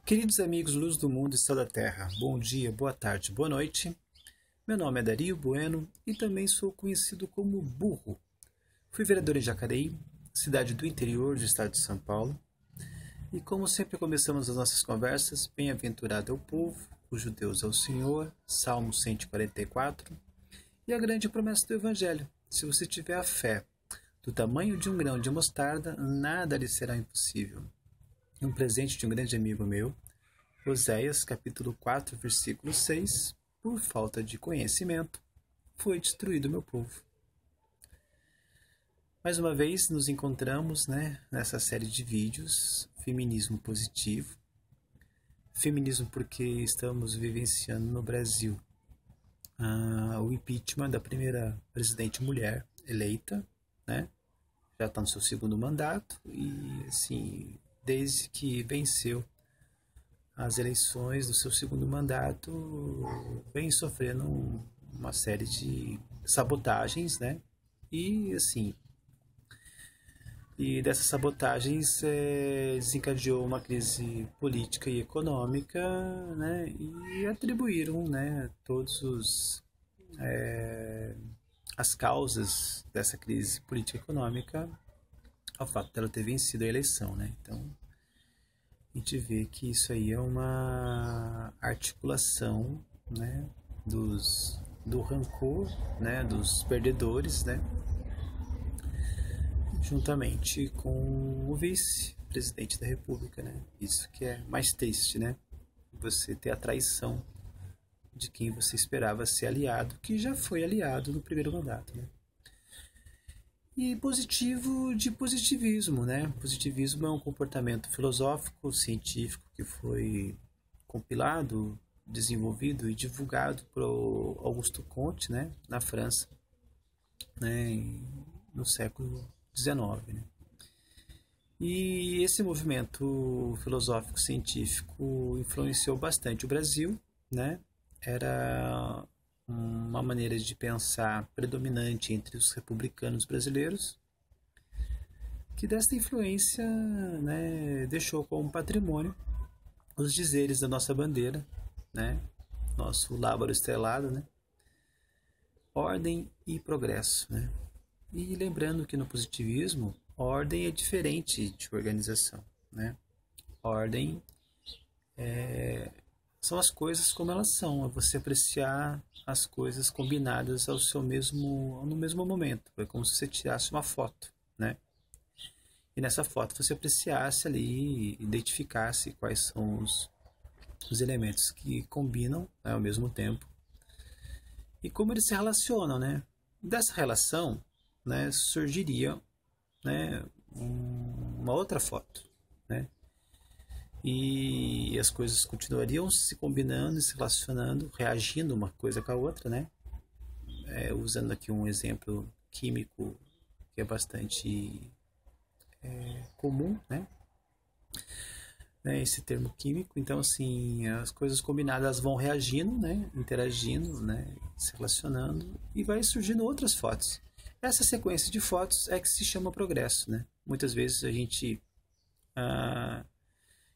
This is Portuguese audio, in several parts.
Queridos amigos Luz do Mundo e Céu da Terra, bom dia, boa tarde, boa noite. Meu nome é Dario Bueno e também sou conhecido como Burro. Fui vereador em Jacareí, cidade do interior do estado de São Paulo. E como sempre começamos as nossas conversas, bem-aventurado é o povo, cujo Deus é o Senhor, Salmo 144, e a grande promessa do Evangelho. Se você tiver a fé do tamanho de um grão de mostarda, nada lhe será impossível. Um presente de um grande amigo meu, Oséias, capítulo 4, versículo 6, por falta de conhecimento, foi destruído o meu povo. Mais uma vez nos encontramos nessa série de vídeos, Feminismo Positivo. Feminismo porque estamos vivenciando no Brasil o impeachment da primeira presidente mulher eleita, né? Já está no seu segundo mandato e, assim, desde que venceu as eleições do seu segundo mandato, vem sofrendo uma série de sabotagens, né? E assim, dessas sabotagens desencadeou uma crise política e econômica, né? E atribuíram, né, as causas dessa crise política e econômica ao fato dela ter vencido a eleição, né? Então a gente vê que isso aí é uma articulação, né, do rancor, né, dos perdedores, né, juntamente com o vice-presidente da República, né? Isso que é mais triste, né? Você ter a traição de quem você esperava ser aliado, que já foi aliado no primeiro mandato, né? E positivo de positivismo, né? Positivismo é um comportamento filosófico, científico que foi compilado, desenvolvido e divulgado por Augusto Comte, né? Na França, né? No século XIX, né? E esse movimento filosófico científico influenciou bastante o Brasil, né? Era uma maneira de pensar predominante entre os republicanos brasileiros, que desta influência, né, deixou como patrimônio os dizeres da nossa bandeira, né, nosso lábaro estrelado, né, ordem e progresso, né. E lembrando que no positivismo, ordem é diferente de organização, né. Ordem são as coisas como elas são, é você apreciar as coisas combinadas no mesmo momento. É como se você tirasse uma foto, né? E nessa foto você apreciasse ali, identificasse quais são os elementos que combinam, né, ao mesmo tempo e como eles se relacionam, né? Dessa relação, né, surgiria, né, uma outra foto, né? E as coisas continuariam se combinando e se relacionando, reagindo uma coisa com a outra, né? Usando aqui um exemplo químico que é bastante comum, né? Esse termo químico. Então, assim, as coisas combinadas vão reagindo, né? Interagindo, né? Se relacionando e vai surgindo outras fotos. Essa sequência de fotos é que se chama progresso, né? Muitas vezes a gente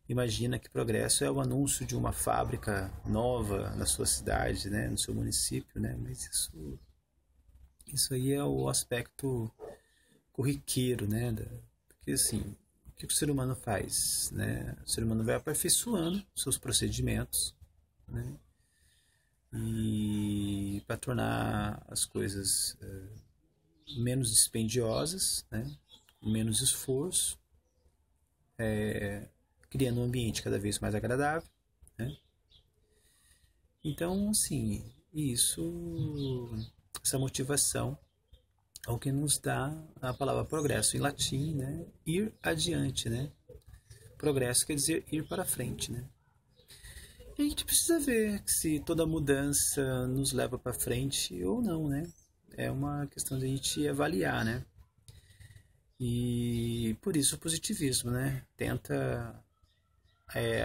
imagina que progresso é o anúncio de uma fábrica nova na sua cidade, né, no seu município, né, mas isso aí é o aspecto corriqueiro, né, porque assim, o que o ser humano faz, né, o ser humano vai aperfeiçoando seus procedimentos, né, e para tornar as coisas menos dispendiosas, né, com menos esforço, criando um ambiente cada vez mais agradável, né? Então, assim, essa motivação é o que nos dá a palavra progresso em latim, né? Ir adiante, né? Progresso quer dizer ir para frente, né? E a gente precisa ver se toda mudança nos leva para frente ou não, né? É uma questão de a gente avaliar, né? E por isso o positivismo, né? Tenta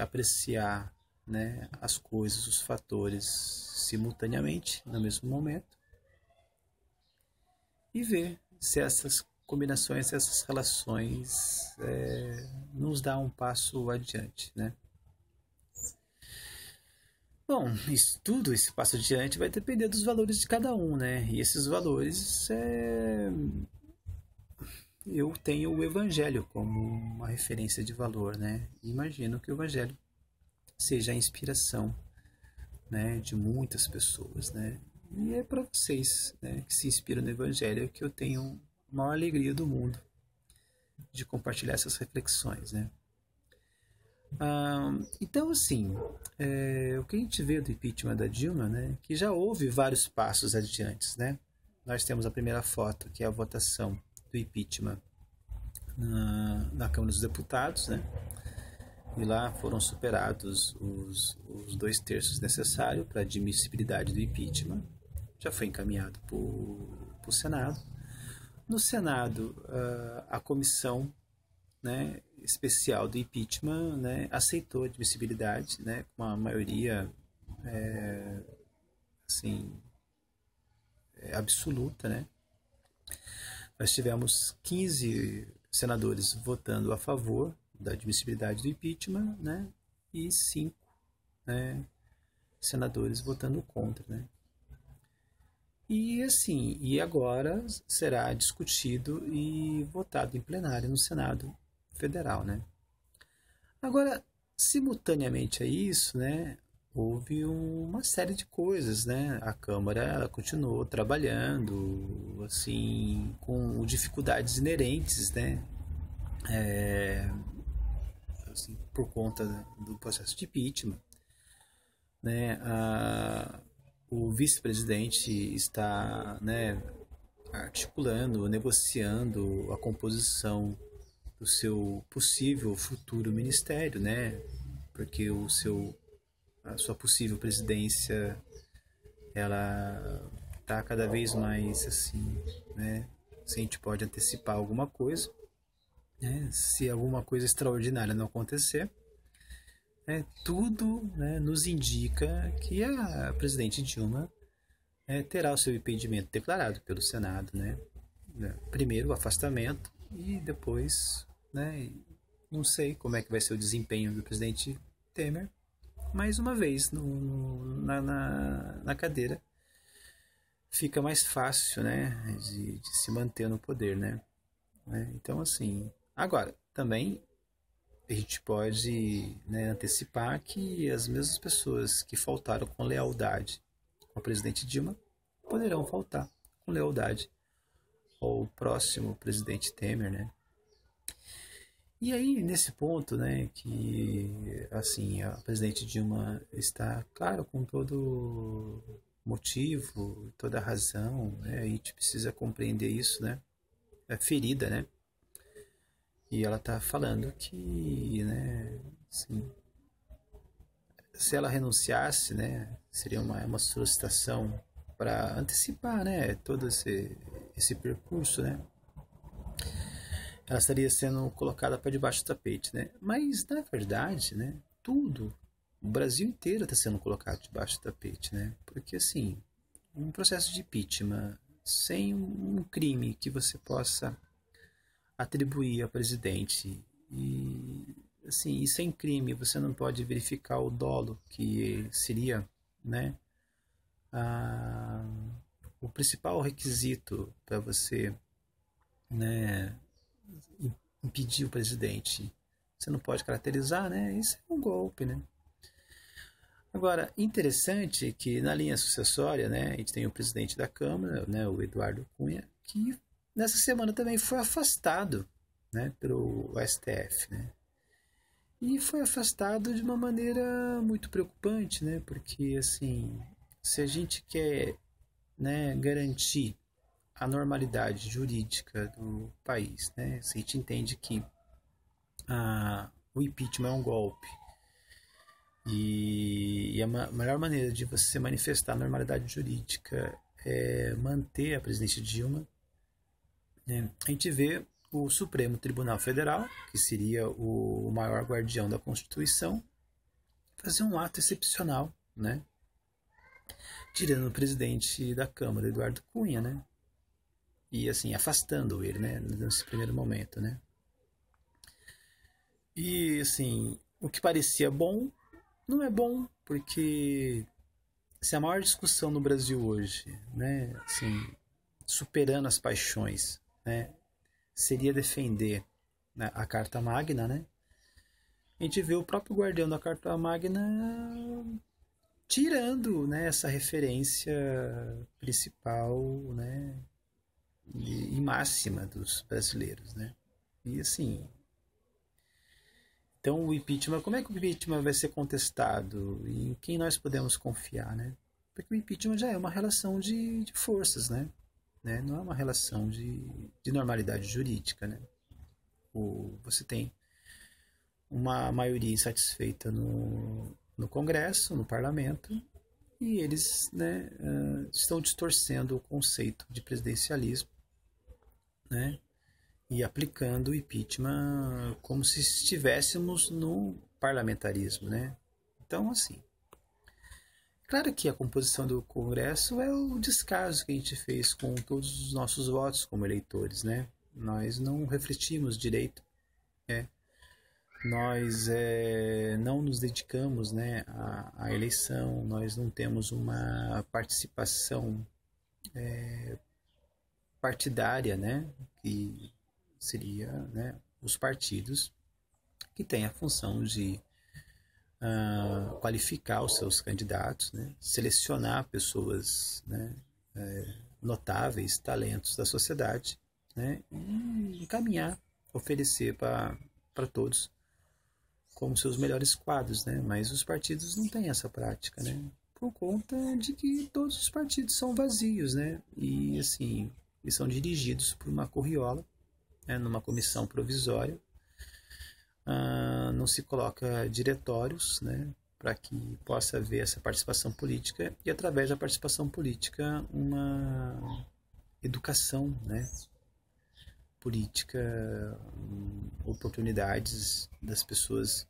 apreciar, né, as coisas, os fatores simultaneamente, no mesmo momento, e ver se essas combinações, se essas relações nos dão um passo adiante, né? Bom, isso tudo, esse passo adiante, vai depender dos valores de cada um, né? E esses valores, eu tenho o Evangelho como uma referência de valor, né? Imagino que o Evangelho seja a inspiração, né, de muitas pessoas, né? E é para vocês, né, que se inspiram no Evangelho que eu tenho a maior alegria do mundo de compartilhar essas reflexões, né? Então, assim, o que a gente vê do impeachment da Dilma, né, que já houve vários passos adiantes, né? Nós temos a primeira foto, que é a votação do impeachment na Câmara dos Deputados, né? E lá foram superados os 2/3 necessários para a admissibilidade do impeachment. Já foi encaminhado para o Senado. No Senado, a comissão, né, especial do impeachment, né, aceitou a admissibilidade, né, com uma maioria assim, absoluta, né? Nós tivemos 15 senadores votando a favor da admissibilidade do impeachment, né, e 5, né, senadores votando contra, né? E assim, e agora será discutido e votado em plenário no Senado Federal, né? Agora, simultaneamente a isso, né, houve uma série de coisas, né? A Câmara ela continuou trabalhando, assim, com dificuldades inerentes, né? Assim, por conta do processo de impeachment, né? O vice-presidente está, né, articulando, negociando a composição do seu possível futuro ministério, né? Porque a sua possível presidência, ela está cada vez mais assim, né? Se a gente pode antecipar alguma coisa, né? Se alguma coisa extraordinária não acontecer, tudo, né, nos indica que a presidente Dilma terá o seu impedimento declarado pelo Senado, né? Primeiro o afastamento e depois, né, não sei como é que vai ser o desempenho do presidente Temer, mais uma vez na cadeira fica mais fácil, né, de se manter no poder, né? Então, assim, agora também a gente pode, né, antecipar que as mesmas pessoas que faltaram com lealdade ao presidente Dilma poderão faltar com lealdade ao próximo presidente Temer, né? E aí, nesse ponto, né, que, assim, a presidente Dilma está, claro, com todo motivo, toda razão, né, a gente precisa compreender isso, né, é ferida, né, e ela está falando que, né, assim, se ela renunciasse, né, seria uma solicitação para antecipar, né, todo esse percurso, né, ela estaria sendo colocada para debaixo do tapete, né? Mas, na verdade, né, tudo, o Brasil inteiro está sendo colocado debaixo do tapete, né? Porque, assim, um processo de impeachment sem um crime que você possa atribuir ao presidente e, assim, e sem crime você não pode verificar o dolo que seria, né, o principal requisito para você, né, impedir o presidente. Você não pode caracterizar, né? Isso é um golpe, né? Agora, interessante que na linha sucessória, né, a gente tem o presidente da Câmara, né, o Eduardo Cunha, que nessa semana também foi afastado, né, pelo STF, né? E foi afastado de uma maneira muito preocupante, né? Porque, assim, se a gente quer, né, garantir a normalidade jurídica do país, né? Se a gente entende que o impeachment é um golpe e a melhor maneira de você manifestar a normalidade jurídica é manter a presidente Dilma, né? A gente vê o Supremo Tribunal Federal, que seria o maior guardião da Constituição, fazer um ato excepcional, né? Tirando o presidente da Câmara, Eduardo Cunha, né? E assim, afastando ele, né, nesse primeiro momento, né? E assim, o que parecia bom não é bom, porque se a maior discussão no Brasil hoje, né, assim, superando as paixões, né, seria defender, né, a Carta Magna, né, a gente vê o próprio guardião da Carta Magna tirando, né, essa referência principal, né, e máxima dos brasileiros, né? E assim, então o impeachment, como é que o impeachment vai ser contestado? E em quem nós podemos confiar, né? Porque o impeachment já é uma relação de forças, né? Não é uma relação de normalidade jurídica, né? Você tem uma maioria insatisfeita no Congresso, no Parlamento, e eles, né, estão distorcendo o conceito de presidencialismo, né, e aplicando o impeachment como se estivéssemos no parlamentarismo, né? Então, assim, claro que a composição do Congresso é o descaso que a gente fez com todos os nossos votos como eleitores, né? Nós não refletimos direito, né? Nós não nos dedicamos, né, à eleição, nós não temos uma participação partidária, né, que seria, né, os partidos que têm a função de qualificar os seus candidatos, né, selecionar pessoas, né, notáveis, talentos da sociedade, né, e encaminhar, oferecer para todos como seus melhores quadros, né? Mas os partidos não têm essa prática, né? Por conta de que todos os partidos são vazios, né? E assim, eles são dirigidos por uma corriola, né? Numa comissão provisória. Não se coloca diretórios, né? Para que possa haver essa participação política e através da participação política uma educação, né? Política, oportunidades das pessoas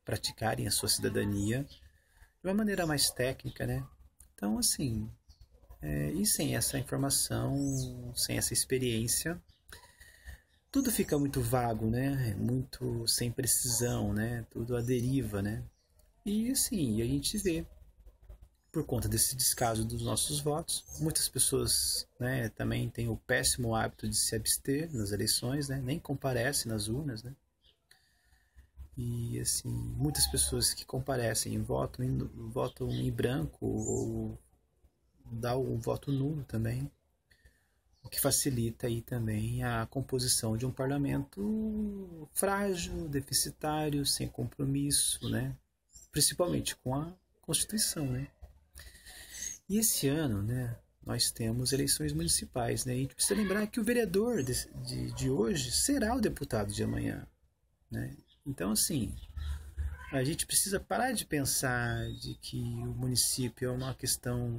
praticarem a sua cidadania de uma maneira mais técnica, né? Então, assim, e sem essa informação, sem essa experiência, tudo fica muito vago, né? Muito sem precisão, né? Tudo à deriva, né? E, assim, a gente vê, por conta desse descaso dos nossos votos, muitas pessoas, né, também têm o péssimo hábito de se abster nas eleições, né? Nem comparecem nas urnas, né? E, assim, muitas pessoas que comparecem votam em branco ou dão um voto nulo também, o que facilita aí também a composição de um parlamento frágil, deficitário, sem compromisso, né? Principalmente com a Constituição, né? E esse ano, né, nós temos eleições municipais, né? E a gente precisa lembrar que o vereador de hoje será o deputado de amanhã, né? Então, assim, a gente precisa parar de pensar de que o município é uma questão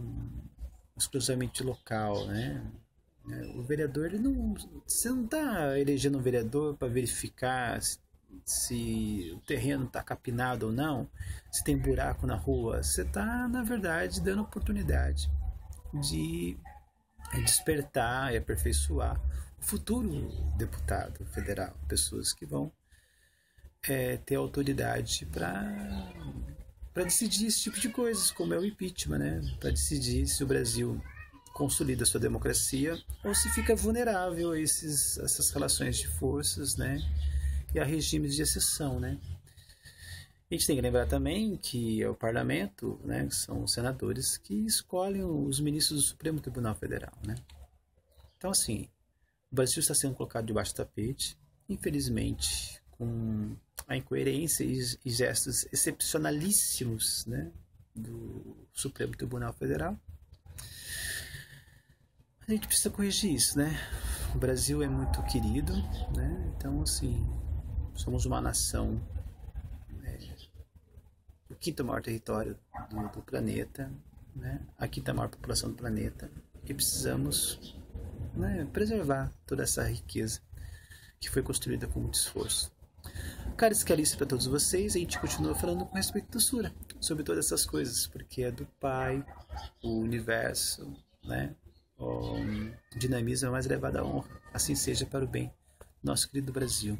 exclusivamente local, né? O vereador, você não está elegendo um vereador para verificar se o terreno está capinado ou não, se tem buraco na rua. Você está, na verdade, dando oportunidade de despertar e aperfeiçoar o futuro deputado federal, pessoas que vão ter autoridade para decidir esse tipo de coisas, como é o impeachment, né? Para decidir se o Brasil consolida sua democracia ou se fica vulnerável a essas relações de forças, né? E a regimes de exceção, né? A gente tem que lembrar também que é o parlamento, né? São os senadores que escolhem os ministros do Supremo Tribunal Federal, né? Então, assim, o Brasil está sendo colocado debaixo do tapete, infelizmente, com a incoerência e gestos excepcionalíssimos, né, do Supremo Tribunal Federal. A gente precisa corrigir isso, né? O Brasil é muito querido, né? Então, assim, somos uma nação, o quinto maior território do planeta, né? A quinta maior população do planeta, e precisamos, né, preservar toda essa riqueza que foi construída com muito esforço. Caros Calice para todos vocês, a gente continua falando com respeito à Sura, sobre todas essas coisas, porque é do Pai, o universo, né? O dinamismo é mais elevado à honra, assim seja para o bem do nosso querido Brasil.